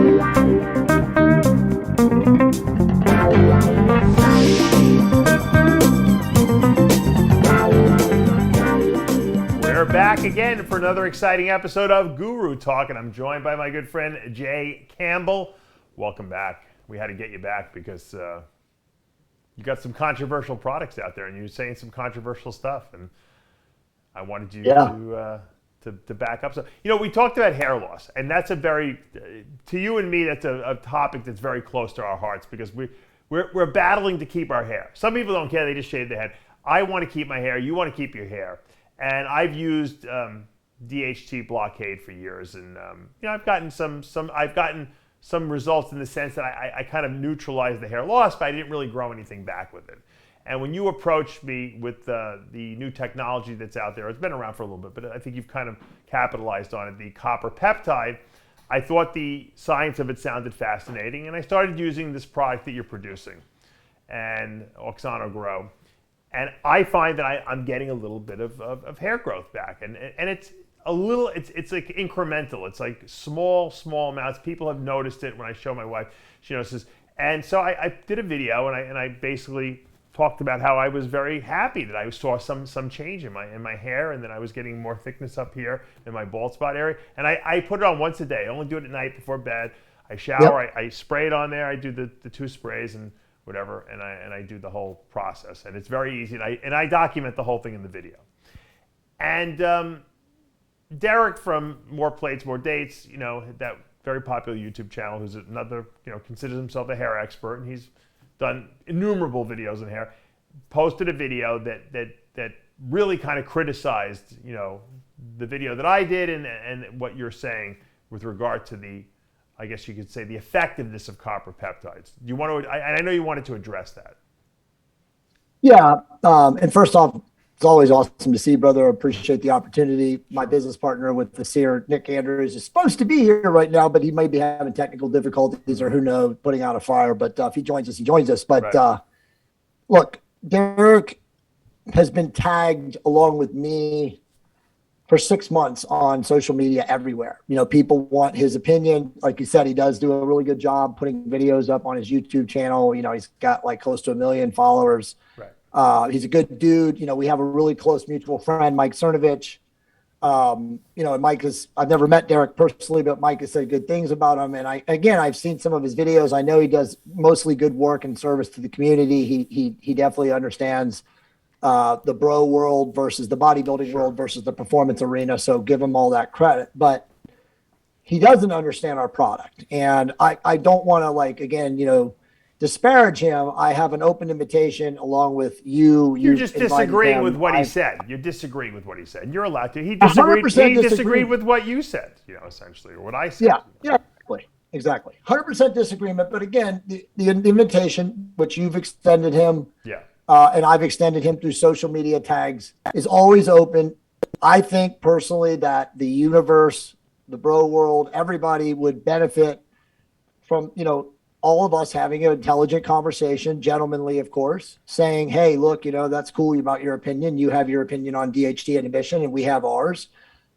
We're back again for another exciting episode of GuruTalk, and I'm joined by my good friend Jay Campbell. Welcome back. We had to get you back because you got some controversial products out there, and you're saying some controversial stuff, and I wanted you to back up. So, we talked about hair loss, and that's a very, to you and me, that's a topic that's very close to our hearts because we're battling to keep our hair. Some people don't care; they just shave their head. I want to keep my hair. You want to keep your hair. And I've used DHT blockade for years, and I've gotten some results in the sense that I kind of neutralized the hair loss, but I didn't really grow anything back with it. And when you approached me with the new technology that's out there, it's been around for a little bit, but I think you've kind of capitalized on it, the copper peptide. I thought the science of it sounded fascinating, and I started using this product that you're producing, and Oxano Grow. And I find that I'm getting a little bit of hair growth back, and it's a little, it's like incremental. It's like small amounts. People have noticed it when I show my wife. She notices, and so I did a video, and I basically talked about how I was very happy that I saw some change in my hair, and that I was getting more thickness up here in my bald spot area. And I put it on once a day. I only do it at night before bed. I shower. Yep. I spray it on there. I do the 2 sprays and whatever, and I do the whole process, and it's very easy, and I document the whole thing in the video. And Derek from More Plates, More Dates, that very popular YouTube channel, who's another, considers himself a hair expert, and he's done innumerable videos in hair, posted a video that really kind of criticized, the video that I did and what you're saying with regard to the, I guess you could say, the effectiveness of copper peptides. You want to? I know you wanted to address that. Yeah, and first off, it's always awesome to see you, brother. I appreciate the opportunity. My business partner with the Seer, Nick Andrews, is supposed to be here right now, but he may be having technical difficulties or who knows, putting out a fire. But if he joins us, he joins us. But right. Look, Derek has been tagged along with me for 6 months on social media everywhere. People want his opinion. Like you said, he does do a really good job putting videos up on his YouTube channel. He's got like close to 1 million followers. Right. He's a good dude. We have a really close mutual friend, Mike Cernovich. And Mike I've never met Derek personally, but Mike has said good things about him. And I've seen some of his videos. I know he does mostly good work and service to the community. He definitely understands the bro world versus the bodybuilding world versus the performance arena. So give him all that credit, but he doesn't understand our product. And I don't want to disparage him. I have an open invitation along with you. You're just disagreeing with what he said. You're disagreeing with what he said. You're allowed to. He disagreed with what you said, essentially, or what I said. Yeah, exactly. 100% disagreement. But again, the invitation, which you've extended him. Yeah. And I've extended him through social media tags, is always open. I think personally that the universe, the bro world, everybody would benefit from, all of us having an intelligent conversation, gentlemanly, of course, saying, hey, look, that's cool about your opinion. You have your opinion on DHT inhibition and we have ours.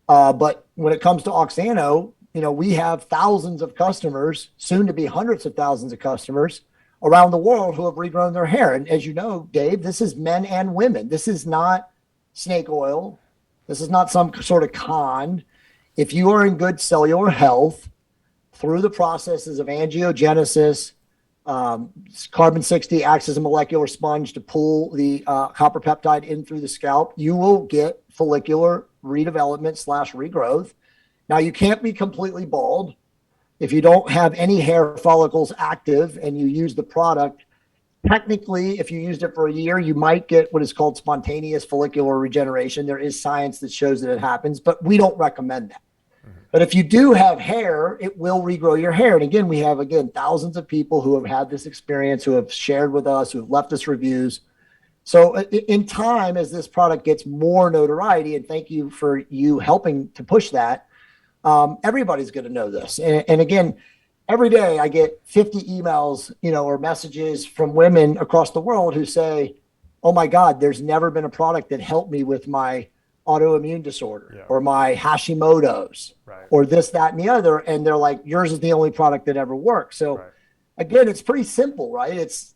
But when it comes to Oxano, we have thousands of customers, soon to be hundreds of thousands of customers around the world who have regrown their hair. And as you know, Dave, this is men and women. This is not snake oil. This is not some sort of con. If you are in good cellular health through the processes of angiogenesis, carbon-60 acts as a molecular sponge to pull the copper peptide in through the scalp, you will get follicular redevelopment / regrowth. Now, you can't be completely bald. If you don't have any hair follicles active and you use the product, technically, if you used it for a year, you might get what is called spontaneous follicular regeneration. There is science that shows that it happens, but we don't recommend that. Mm-hmm. But if you do have hair, it will regrow your hair. And again, we have, thousands of people who have had this experience, who have shared with us, who have left us reviews. So in time, as this product gets more notoriety, and thank you for you helping to push that, everybody's going to know this. And again, every day I get 50 emails, or messages from women across the world who say, oh my God, there's never been a product that helped me with my autoimmune disorder Yeah. or my Hashimoto's Right. or this, that, and the other. And they're like, yours is the only product that ever works. So Right. again, it's pretty simple, right? It's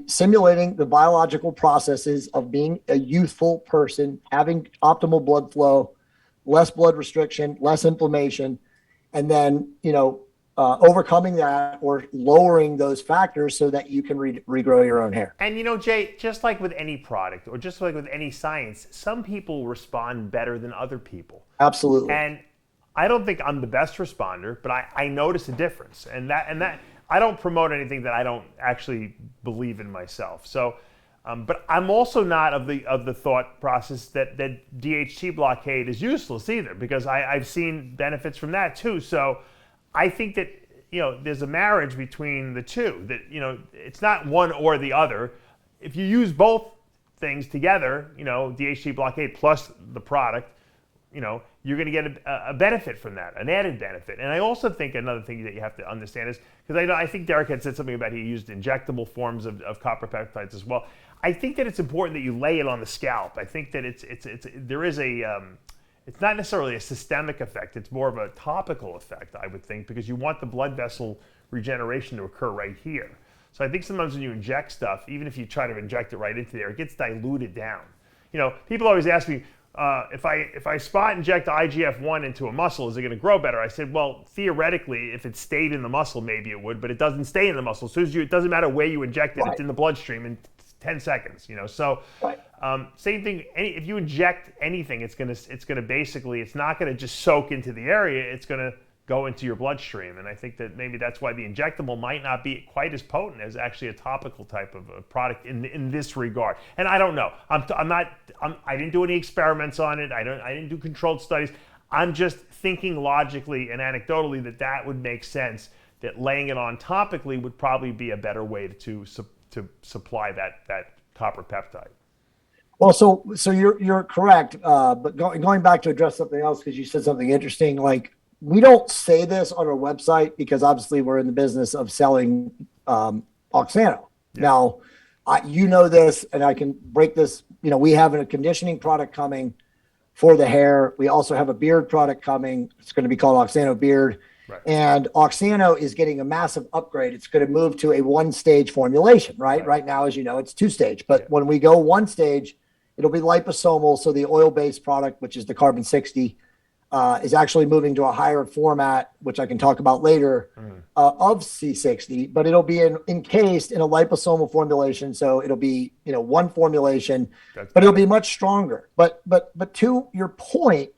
simulating the biological processes of being a youthful person, having optimal blood flow, less blood restriction, less inflammation, and then, overcoming that or lowering those factors so that you can regrow your own hair. And Jay, just like with any product or just like with any science, some people respond better than other people. Absolutely. And I don't think I'm the best responder, but I notice a difference. And that I don't promote anything that I don't actually believe in myself. So, but I'm also not of the thought process that DHT blockade is useless either, because I've seen benefits from that too. So I think that there's a marriage between the two. That it's not one or the other. If you use both things together, DHT blockade plus the product, you're going to get a benefit from that, an added benefit. And I also think another thing that you have to understand is, because I think Derek had said something about he used injectable forms of copper peptides as well. I think that it's important that you lay it on the scalp. I think that it's not necessarily a systemic effect. It's more of a topical effect, I would think, because you want the blood vessel regeneration to occur right here. So I think sometimes when you inject stuff, even if you try to inject it right into there, it gets diluted down. People always ask me, if I spot inject IGF-1 into a muscle, is it going to grow better? I said, well, theoretically, if it stayed in the muscle, maybe it would, but it doesn't stay in the muscle. As soon as it doesn't matter where you inject it, It's in the bloodstream in 10 seconds. So same thing. If you inject anything, it's gonna basically, it's not gonna just soak into the area. It's gonna go into your bloodstream. And I think that maybe that's why the injectable might not be quite as potent as actually a topical type of a product in this regard. And I don't know. I didn't do any experiments on it. I didn't do controlled studies. I'm just thinking logically and anecdotally that would make sense, that laying it on topically would probably be a better way to supply that copper peptide. Well, so you're correct. But going back to address something else, because you said something interesting, like, we don't say this on our website because obviously we're in the business of selling Oxano. Yeah. Now, this, and I can break this. We have a conditioning product coming for the hair. We also have a beard product coming. It's going to be called Oxano Beard. Right. And Oxano is getting a massive upgrade. It's going to move to a one-stage formulation, right? Right now, as you know, it's two-stage. But when we go one stage, it'll be liposomal. So the oil-based product, which is the carbon 60, is actually moving to a higher format, which I can talk about later, of C60. But it'll be encased in a liposomal formulation. So it'll be one formulation, but it'll be much stronger. But to your point,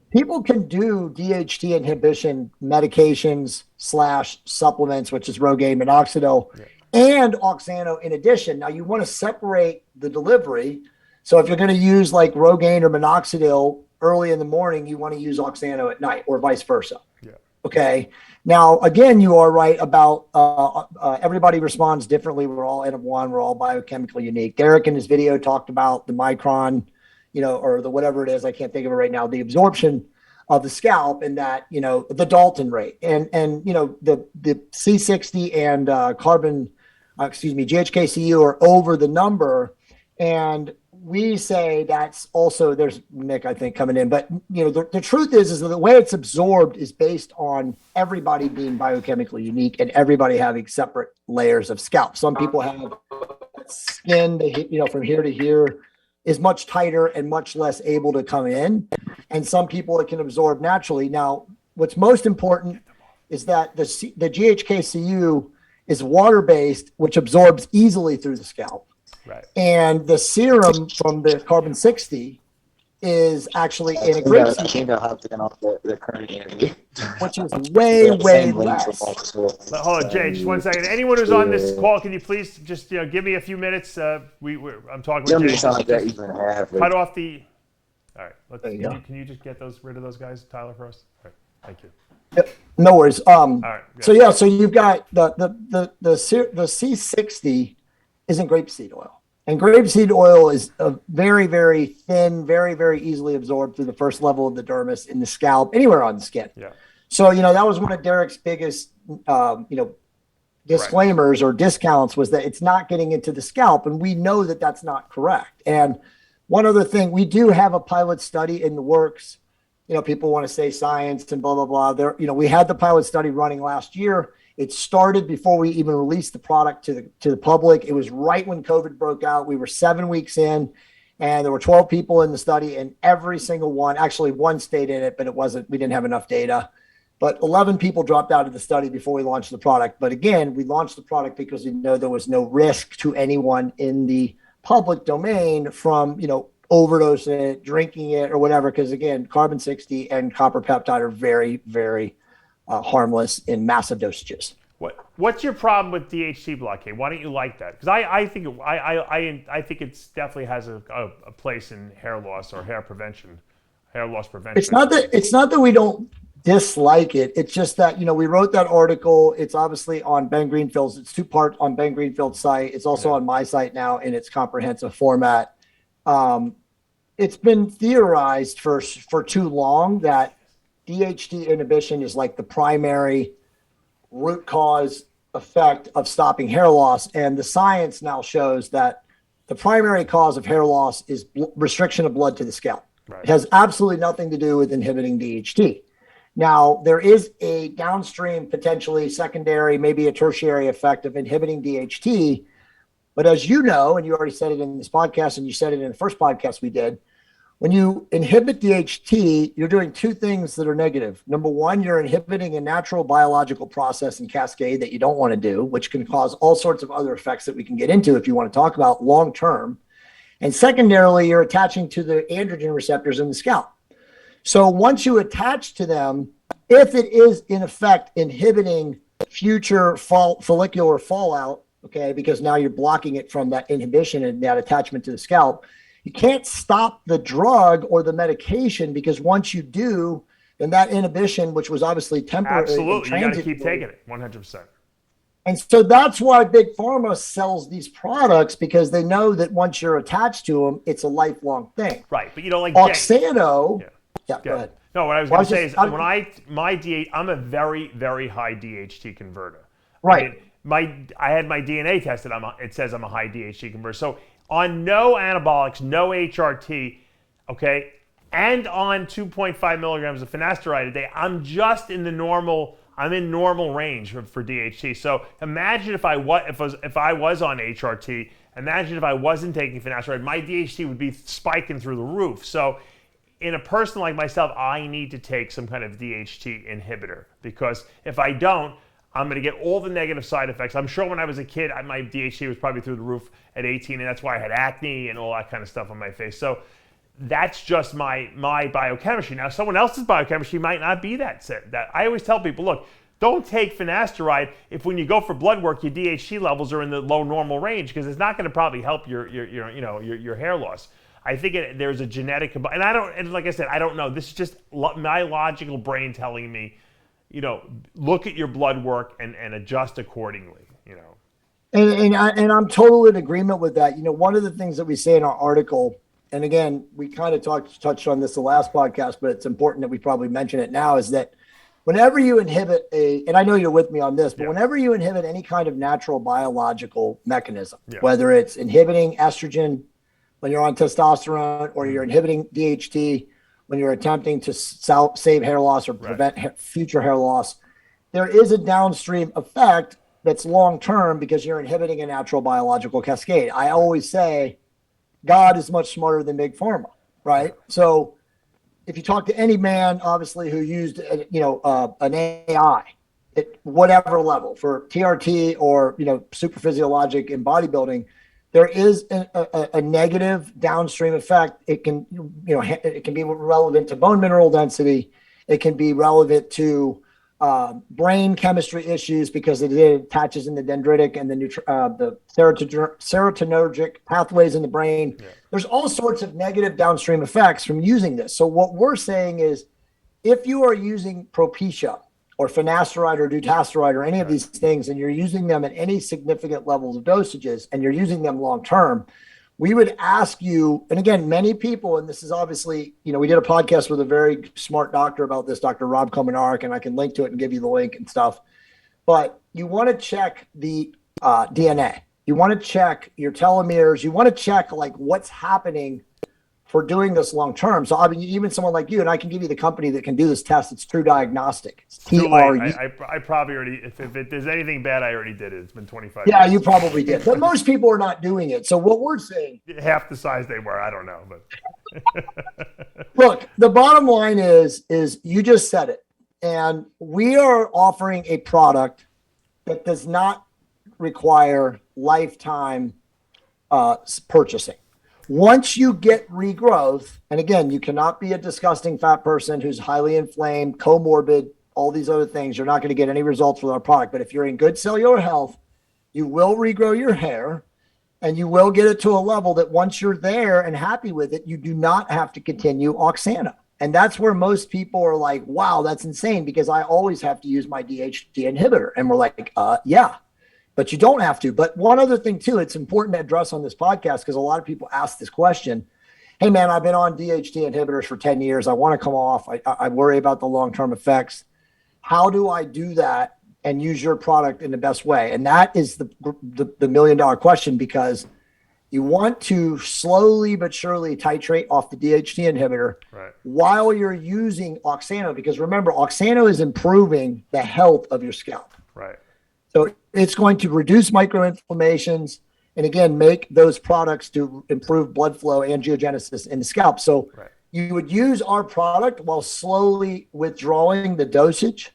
people can do DHT inhibition medications / supplements, which is Rogaine, minoxidil, and Oxano in addition. Now, you want to separate the delivery. So if you're going to use like Rogaine or minoxidil early in the morning, you want to use Oxano at night, or vice versa. Yeah. Okay. Now, again, you are right about everybody responds differently. We're all N of one. We're all biochemically unique. Derek in his video talked about the micron, or the whatever it is, I can't think of it right now, the absorption of the scalp, and that, the Dalton rate, and the C60 and GHKCU are over the number. And we say that's also, there's Nick, I think, coming in, but the truth is that the way it's absorbed is based on everybody being biochemically unique and everybody having separate layers of scalp. Some people have skin, from here to here is much tighter and much less able to come in. And some people it can absorb naturally. Now, what's most important is that the GHKCU is water-based, which absorbs easily through the scalp. Right. And the serum from the carbon 60 is actually in a grapeseed, which is way less. Hold on, Jay, just 1 second. Anyone who's on this call, can you please just give me a few minutes? I'm talking with Jay. Cut off the. All right. Can you just get rid of those guys, Tyler, for us? All right. Thank you. Yep. No worries. All right. So you've got the C60 isn't grapeseed oil. And grapeseed oil is a very, very thin, very, very easily absorbed through the first level of the dermis, in the scalp, anywhere on the skin. Yeah. So, that was one of Derek's biggest, disclaimers or discounts, was that it's not getting into the scalp. And we know that that's not correct. And One other thing, we do have a pilot study in the works. People want to say science and blah, blah, blah. We had the pilot study running last year. It started before we even released the product to the public. It was right when COVID broke out. We were 7 weeks in, and there were 12 people in the study, and every single one, actually one stayed in it, but we didn't have enough data. But 11 people dropped out of the study before we launched the product. But again, we launched the product because we know there was no risk to anyone in the public domain from, overdosing it, drinking it, or whatever. Because again, carbon 60 and copper peptide are very, very harmless in massive dosages. What's your problem with DHT blockade? Why don't you like that? Because I think it's definitely has a place in hair loss or hair loss prevention. It's not that we don't dislike it. It's just that, we wrote that article. It's obviously on Ben Greenfield's. It's 2 parts on Ben Greenfield's site. It's also on my site now in its comprehensive format. It's been theorized for too long that DHT inhibition is like the primary root cause effect of stopping hair loss. And the science now shows that the primary cause of hair loss is restriction of blood to the scalp. Right. It has absolutely nothing to do with inhibiting DHT. Now, there is a downstream, potentially secondary, maybe a tertiary effect of inhibiting DHT. But as you know, and you already said it in this podcast, and you said it in the first podcast we did, when you inhibit DHT, you're doing 2 things that are negative. Number one, you're inhibiting a natural biological process and cascade that you don't want to do, which can cause all sorts of other effects that we can get into if you want to talk about long term. And secondarily, you're attaching to the androgen receptors in the scalp. So once you attach to them, if it is in effect inhibiting future follicular fallout, okay, because now you're blocking it from that inhibition and that attachment to the scalp, you can't stop the drug or the medication, because once you do, then that inhibition, which was obviously temporary. Absolutely, you got to keep taking it, 100%. And so that's why Big Pharma sells these products, because they know that once you're attached to them, it's a lifelong thing. Right, but you don't like Oxano. Yeah, go ahead. No, what I was going to say is I'm a very, very high DHT converter. Right. I had my DNA tested. It says I'm a high DHT converter. So on no anabolics, no HRT, okay, and on 2.5 milligrams of finasteride a day, I'm just in the normal. I'm in normal range for DHT. So imagine if I was on HRT. Imagine if I wasn't taking finasteride, my DHT would be spiking through the roof. So in a person like myself, I need to take some kind of DHT inhibitor, because if I don't, I'm going to get all the negative side effects. I'm sure when I was a kid, my DHT was probably through the roof at 18, and that's why I had acne and all that kind of stuff on my face. So that's just my biochemistry. Now, someone else's biochemistry might not be that. I always tell people, look, don't take finasteride if when you go for blood work, your DHT levels are in the low normal range, because it's not going to probably help your hair loss. I think there's a genetic, and like I said, I don't know. This is just my logical brain telling me, look at your blood work and adjust accordingly. And I'm totally in agreement with that. One of the things that we say in our article, and again, we kind of touched on this the last podcast, but it's important that we probably mention it now, is that whenever you inhibit and I know you're with me on this, but whenever you inhibit any kind of natural biological mechanism, whether it's inhibiting estrogen when you're on testosterone, or you're inhibiting DHT when you're attempting to save hair loss or prevent future hair loss, there is a downstream effect that's long-term, because you're inhibiting a natural biological cascade. I always say God is much smarter than Big Pharma, right? So if you talk to any man, obviously, who used, an AI at whatever level for TRT or, super physiologic in bodybuilding, there is a negative downstream effect. It can, it can be relevant to bone mineral density. It can be relevant to brain chemistry issues, because it attaches in the dendritic and the serotonergic pathways in the brain. Yeah. There's all sorts of negative downstream effects from using this. So what we're saying is, if you are using Propecia or finasteride or dutasteride or any of these things, and you're using them at any significant levels of dosages, and you're using them long term, we would ask you, and again, many people, and this is obviously, we did a podcast with a very smart doctor about this, Dr. Rob Komenarek, and I can link to it and give you the link and stuff. But you want to check the DNA. You want to check your telomeres. You want to check like what's happening for doing this long term. So I mean, even someone like you, and I can give you the company that can do this test. It's True Diagnostic. It's Too late. TRU. I probably already, if there's anything bad, I already did it. It's been 25 Yeah, years. you probably did. But most people are not doing it. So what we're saying, Half the size they were, I don't know. But look, the bottom line is you just said it. And we are offering a product that does not require lifetime purchasing. Once you get regrowth, and again, you cannot be a disgusting fat person who's highly inflamed, comorbid, all these other things. You're not going to get any results with our product. But if you're in good cellular health, you will regrow your hair and you will get it to a level that once you're there and happy with it, you do not have to continue Oxana. And that's where most people are like, wow, that's insane because I always have to use my DHT inhibitor. And we're like, yeah. But you don't have to. But one other thing, too, it's important to address on this podcast because a lot of people ask this question. Hey, man, I've been on DHT inhibitors for 10 years. I want to come off. I worry about the long-term effects. How do I do that and use your product in the best way? And that is the million-dollar question because you want to slowly but surely titrate off the DHT inhibitor while you're using Oxano. Because remember, Oxano is improving the health of your scalp. Right. So it's going to reduce microinflammations and again, make those products to improve blood flow, angiogenesis in the scalp. So you would use our product while slowly withdrawing the dosage.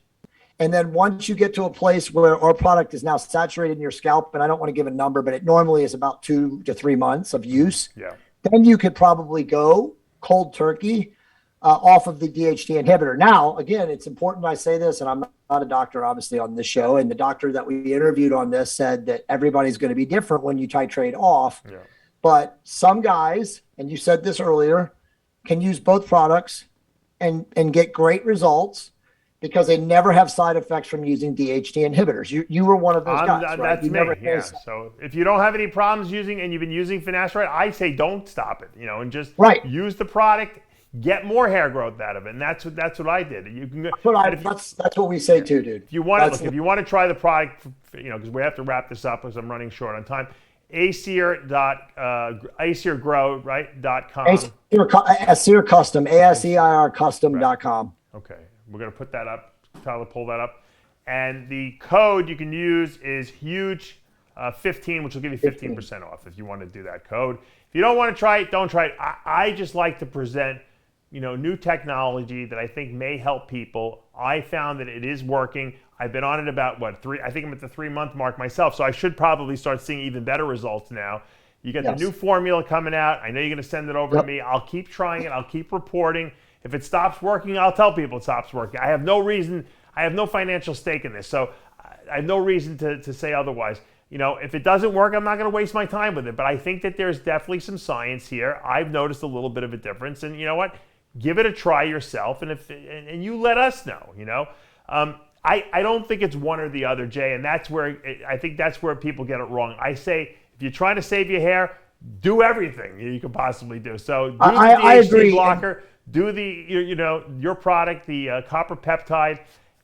And then once you get to a place where our product is now saturated in your scalp, and I don't want to give a number, but it normally is about 2 to 3 months of use. Yeah. Then you could probably go cold turkey off of the DHT inhibitor. Now, again, it's important I say this, and I'm not a doctor, obviously, on this show. And the doctor that we interviewed on this said that everybody's going to be different when you titrate off. Yeah. But some guys, and you said this earlier, can use both products and get great results because they never have side effects from using DHT inhibitors. You were one of those guys, right? That's you me, yeah. So if you don't have any problems using, and you've been using finasteride, I say don't stop it, and just use the product. Get more hair growth out of it, and that's what I did. You can. That's what we say too, dude. If you want to, if you want to try the product, because we have to wrap this up because I'm running short on time. ASERgrow, right? .com. ASER Custom, ASEIRcustom.com. Okay, we're gonna put that up. Tyler, pull that up, and the code you can use is huge 15, which will give you 15% off if you want to do that code. If you don't want to try it, don't try it. I just like to present. New technology that I think may help people. I found that it is working. I've been on it about, I think I'm at the 3-month mark myself, so I should probably start seeing even better results now. You got the new formula coming out. I know you're going to send it over to me. I'll keep trying it. I'll keep reporting. If it stops working, I'll tell people it stops working. I have no reason. I have no financial stake in this, so I have no reason to say otherwise. If it doesn't work, I'm not going to waste my time with it, but I think that there's definitely some science here. I've noticed a little bit of a difference, and you know what? Give it a try yourself, and you let us know. I don't think it's one or the other, Jay, and I think that's where people get it wrong. I say if you're trying to save your hair, do everything you can possibly do. So do the DHT blocker, do your product, the copper peptide,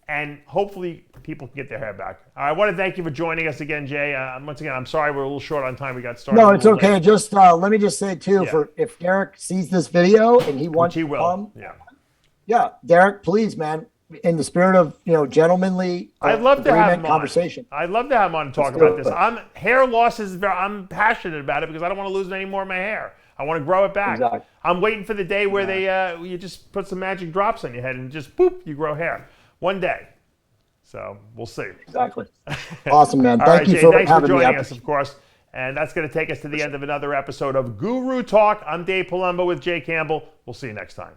and hopefully people can get their hair back. I want to thank you for joining us again, Jay. Once again, I'm sorry we're a little short on time. We got started. No, it's okay. Late. Just let me just say too, for if Derek sees this video and he wants to come, Derek, please, man, in the spirit of gentlemanly, I'd love to have him conversation. I'd love to have him on and talk about this. Hair loss I'm passionate about it because I don't want to lose any more of my hair. I want to grow it back. Exactly. I'm waiting for the day where you just put some magic drops on your head and just boop, you grow hair. One day. So we'll see. Exactly. Awesome, man. Thank you for joining us, of course. And that's going to take us to the end of another episode of Guru Talk. I'm Dave Palumbo with Jay Campbell. We'll see you next time.